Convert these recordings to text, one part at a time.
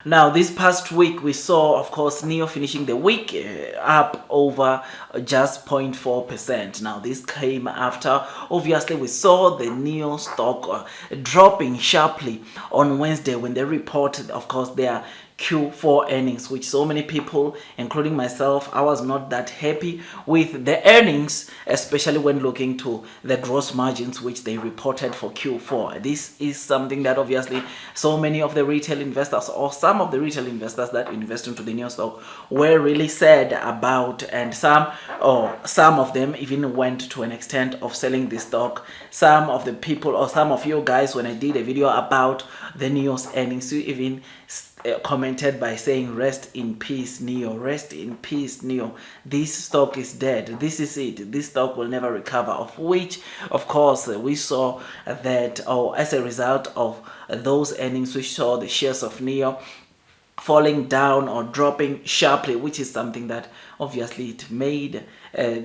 Now, this past week, we saw, of course, Nio finishing the week up over just 0.4%. Now, this came after, obviously, we saw the Nio stock dropping sharply on Wednesday when they reported, of course, their Q4 earnings, which so many people, including myself, I was not that happy with the earnings, especially when looking to the gross margins which they reported for Q4. This is something that obviously so many of the retail investors, or some of the retail investors that invest into the Nio stock, were really sad about, and some of them even went to an extent of selling the stock. Some of the people, or some of you guys, when I did a video about the Nio's earnings, you even commented by saying, "Rest in peace, Nio, rest in peace, Nio, this stock is dead, this is it, this stock will never recover." Of which, of course, we saw that, as a result of those earnings, we saw the shares of Nio falling down or dropping sharply, which is something that obviously it made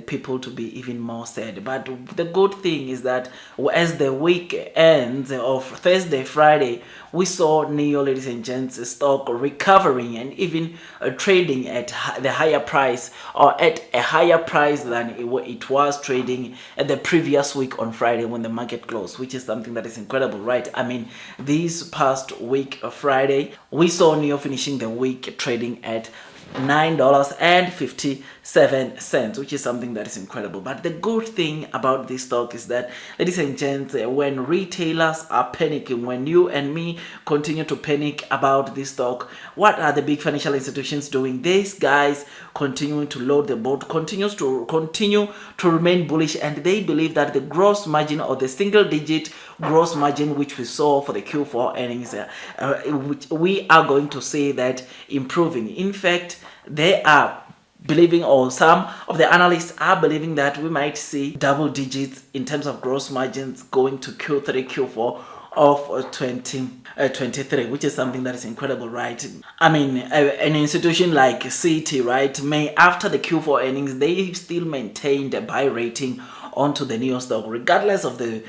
people to be even more sad. But the good thing is that as the week ends of Thursday, Friday, we saw Nio, ladies and gents, stock recovering and even trading at the higher price, or at a higher price than it was trading at the previous week on Friday when the market closed, which is something that is incredible, right? I mean, this past week of Friday, we saw Nio finishing the week trading at $9.57, which is something that is incredible. But the good thing about this stock is that, ladies and gents, when retailers are panicking, when you and me continue to panic about this stock, what are the big financial institutions doing? These guys continuing to load the boat, continue to remain bullish, and they believe that the gross margin, or the single digit gross margin which we saw for the Q4 earnings, which we are going to see that improving. In fact, they are believing, or some of the analysts are believing, that we might see double digits in terms of gross margins going to Q3, Q4 of 2023, which is something that is incredible, right? I mean, an institution like Citi, right, after the Q4 earnings, they still maintained a buy rating onto the Nio stock, regardless of the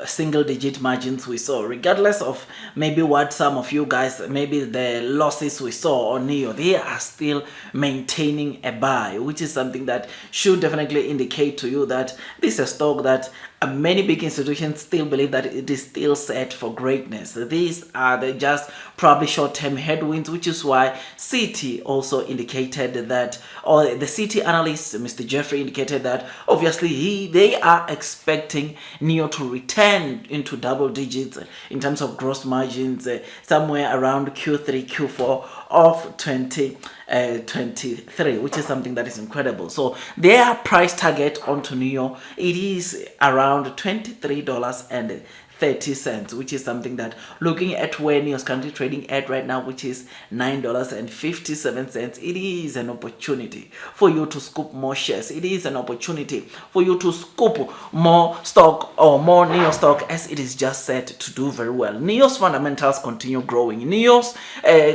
single digit margins we saw, regardless of maybe what some of you guys, maybe the losses we saw on Nio, they are still maintaining a buy, which is something that should definitely indicate to you that this is a stock that many big institutions still believe that it is still set for greatness. These are just probably short-term headwinds, which is why Citi also indicated that, or the Citi analyst, Mr. Jeffrey, indicated that obviously they are expecting Nio to return into double digits in terms of gross margins somewhere around Q3, Q4 of 2023, which is something that is incredible. So their price target onto Nio, it is around $23.30, which is something that, looking at where Nio is currently trading at right now, which is $9.57, it is an opportunity for you to scoop more shares. It is an opportunity for you to scoop more stock, or more Nio stock, as it is just set to do very well. Nio's fundamentals continue growing. Nio's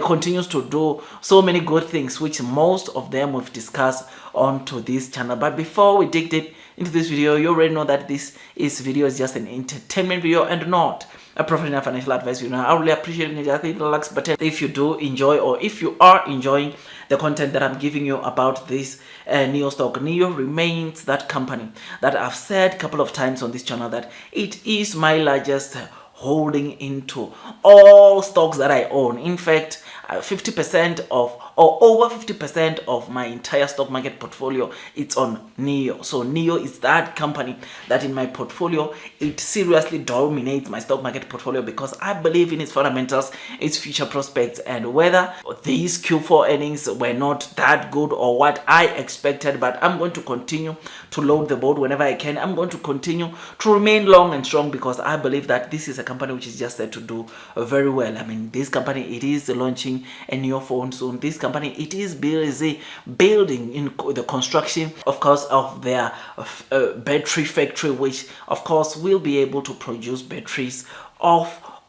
continues to do so many good things, which most of them we've discussed onto this channel. But before we dig deep into this video, you already know that this video is just an entertainment video and not a professional financial advice. I really appreciate it. Just hit the likes button if you do enjoy, or if you are enjoying the content that I'm giving you about this Nio stock. Nio remains that company that I've said a couple of times on this channel that it is my largest holding into all stocks that I own. In fact, 50% of, or over 50% of my entire stock market portfolio, it's on Nio. So Nio is that company that in my portfolio, it seriously dominates my stock market portfolio, because I believe in its fundamentals, its future prospects, and whether these Q4 earnings were not that good or what I expected, but I'm going to continue to load the boat whenever I can. I'm going to continue to remain long and strong, because I believe that this is a company which is just set to do very well. I mean, this company, it is launching a Nio phone soon. This company, it is busy building in the construction, of course, of their battery factory, which of course will be able to produce batteries of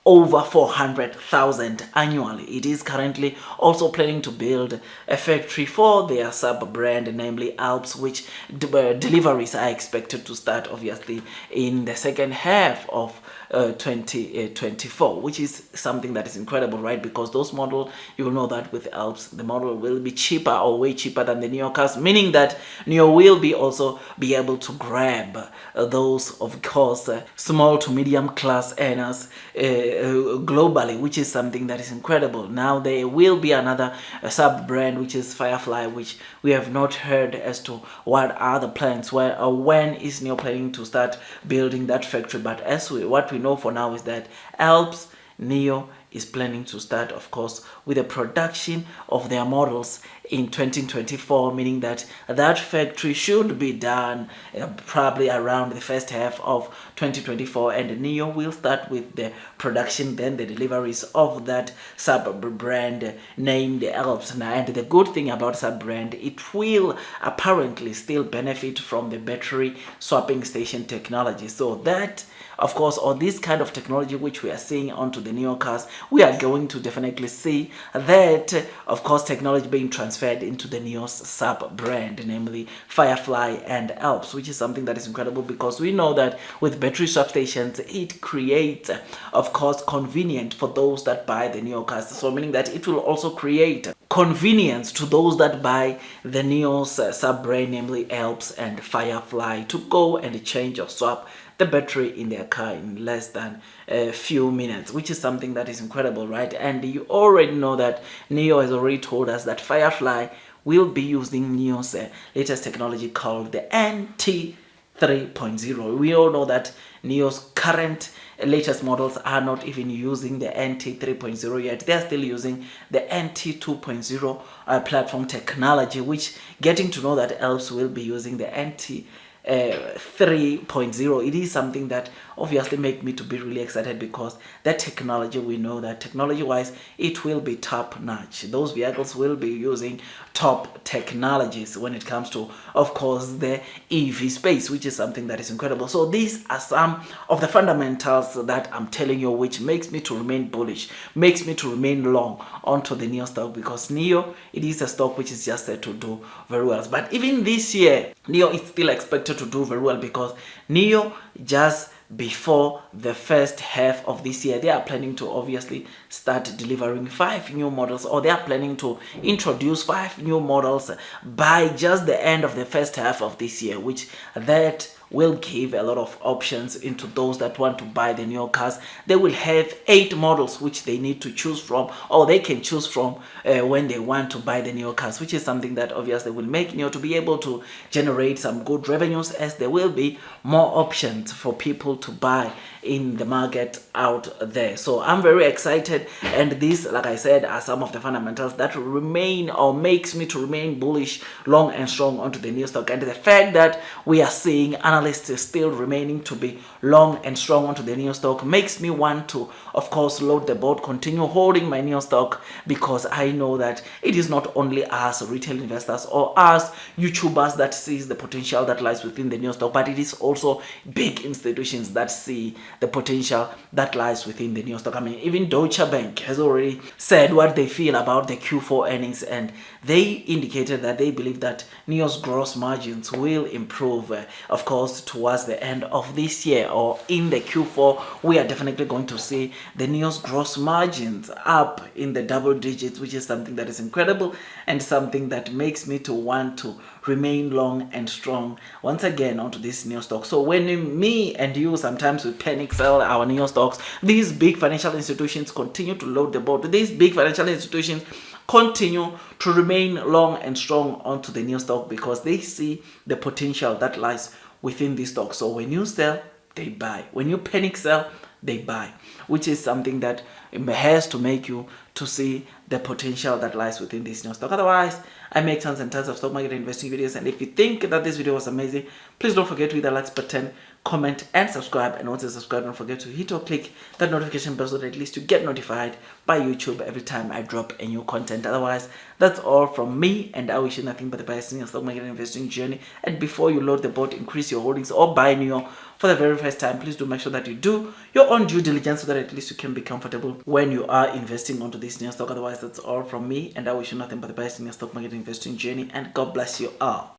over 400,000 annually. It is currently also planning to build a factory for their sub-brand, namely Alps, which deliveries are expected to start obviously in the second half of 2024, which is something that is incredible, right? Because those models, you will know that with Alps, the model will be cheaper or way cheaper than the Nio cars, meaning that Nio will also be able to grab those, of course, small to medium class earners globally, which is something that is incredible. Now there will be another sub brand, which is Firefly, which we have not heard as to what are the plans, where or when is Nio planning to start building that factory. But what we know for now is that Alps, Nio is planning to start, of course, with the production of their models in 2024, meaning that that factory should be done probably around the first half of 2024, and Nio will start with the production, then the deliveries of that sub-brand named Alps. And the good thing about sub-brand, it will apparently still benefit from the battery swapping station technology. So that, of course, or this kind of technology which we are seeing onto the Nio cars, we are going to definitely see that, of course, technology being transferred into the Nio's sub-brand, namely Firefly and Alps, which is something that is incredible, because we know that with battery swap stations, it creates, of course, convenient for those that buy the Nio cars. So meaning that it will also create convenience to those that buy the Nio's sub-brand, namely Alps and Firefly, to go and change or swap the battery in their car in less than a few minutes, which is something that is incredible, right? And you already know that Nio has already told us that Firefly will be using Nio's latest technology called the NT 3.0. We all know that Nio's current latest models are not even using the NT 3.0 yet. They're still using the NT 2.0 platform technology, which getting to know that Alps will be using the NT 3.0, it is something that obviously make me to be really excited, because that technology, we know that technology wise it will be top notch. Those vehicles will be using top technologies when it comes to, of course, the EV space, which is something that is incredible. So these are some of the fundamentals that I'm telling you, which makes me to remain bullish, makes me to remain long onto the Nio stock, because Nio, it is a stock which is just set to do very well. But even this year, Nio is still expected to do very well, because Nio, just before the first half of this year, they are planning to obviously start delivering 5 new models, or they are planning to introduce 5 new models by just the end of the first half of this year, which that will give a lot of options into those that want to buy the Nio cars. They will have 8 models which they need to choose from, or they can choose from when they want to buy the Nio cars, which is something that obviously will make Nio to be able to generate some good revenues, as there will be more options for people to buy in the market out there. So I'm very excited, and these, like I said, are some of the fundamentals that remain or makes me to remain bullish, long and strong onto the Nio stock. And the fact that we are seeing analysts still remaining to be long and strong onto the Nio stock makes me want to, of course, load the boat, continue holding my Nio stock, because I know that it is not only us retail investors or us YouTubers that sees the potential that lies within the Nio stock, but it is also big institutions that see the potential that lies within the Nio stock. I mean, even Deutsche Bank has already said what they feel about the Q4 earnings, and they indicated that they believe that Nio's gross margins will improve, of course, towards the end of this year, or in the Q4. We are definitely going to see the Nio's gross margins up in the double digits, which is something that is incredible, and something that makes me to want to remain long and strong once again onto this Nio stock. So when me and you sometimes we panic sell our Nio stocks, these big financial institutions continue to load the boat. These big financial institutions continue to remain long and strong onto the Nio stock, because they see the potential that lies within this stock. So when you sell, they buy. When you panic sell, they buy, which is something that has to make you to see the potential that lies within this Nio stock. Otherwise, I make tons and tons of stock market investing videos, and if you think that this video was amazing, please don't forget to hit the like button, comment, and subscribe. And once you subscribe, don't forget to hit or click that notification bell so that at least you get notified by YouTube every time I drop a new content. Otherwise, that's all from me, and I wish you nothing but the best in your stock market investing journey. And before you load the boat, increase your holdings, or buy Nio for the very first time, please do make sure that you do your own due diligence so that at least you can be comfortable when you are investing onto this Nio stock. Otherwise, that's all from me, and I wish you nothing but the best in your stock market investing journey, and God bless you all.